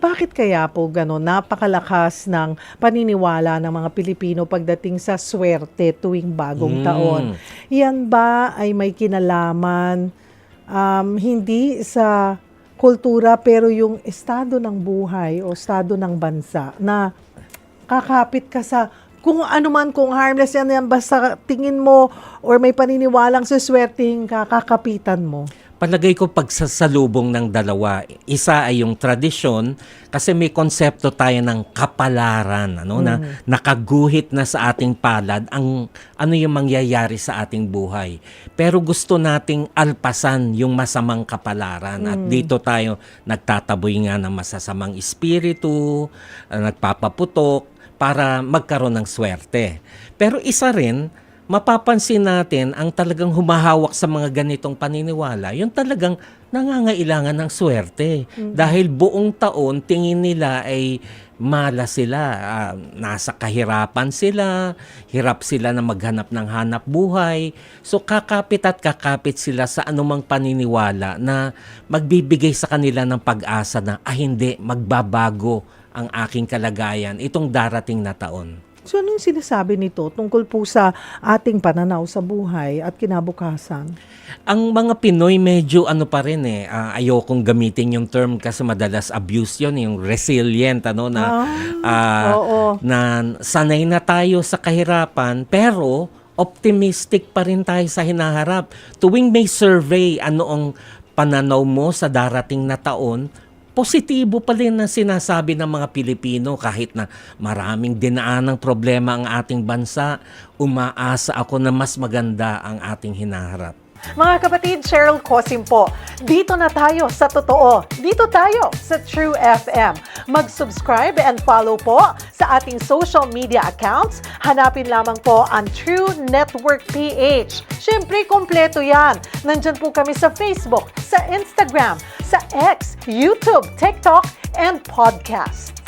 Bakit kaya po gano'n? Napakalakas ng paniniwala ng mga Pilipino pagdating sa swerte tuwing bagong taon. Hmm. Yan ba ay may kinalaman, hindi sa kultura pero yung estado ng buhay o estado ng bansa na kakapit ka sa kung ano man, kung harmless yan basta tingin mo or may paniniwalang siswertehin ka, kakapitan mo? Palagay ko pagsasalubong ng dalawa, isa ay yung tradisyon kasi may konsepto tayo ng kapalaran, na nakaguhit na sa ating palad ang ano yung mangyayari sa ating buhay. Pero gusto nating alpasan yung masamang kapalaran at dito tayo nagtataboy nga ng masasamang espiritu, nagpapaputok para magkaroon ng swerte. Pero isa rin, mapapansin natin ang talagang humahawak sa mga ganitong paniniwala, yung talagang nangangailangan ng swerte. Dahil buong taon, tingin nila ay malas sila, nasa kahirapan sila, hirap sila na maghanap ng hanap buhay. So kakapit at kakapit sila sa anumang paniniwala na magbibigay sa kanila ng pag-asa na, hindi, magbabago ang aking kalagayan itong darating na taon. So, anong sinasabi nito tungkol po sa ating pananaw sa buhay at kinabukasan? Ang mga Pinoy medyo pa rin ayokong gamitin yung term kasi madalas abuse yun, yung resilient, Oo. na sanay na tayo sa kahirapan pero optimistic pa rin tayo sa hinaharap. Tuwing may survey, ano ang pananaw mo sa darating na taon, positibo pa rin ang sinasabi ng mga Pilipino kahit na maraming dinaanang problema ang ating bansa, umaasa ako na mas maganda ang ating hinaharap. Mga kapatid, Cheryl Cosim po. Dito na tayo sa totoo. Dito tayo sa True FM. Mag-subscribe and follow po sa ating social media accounts. Hanapin lamang po ang True Network PH. Siyempre, kompleto yan. Nandyan po kami sa Facebook, sa Instagram, sa X, YouTube, TikTok, and podcast.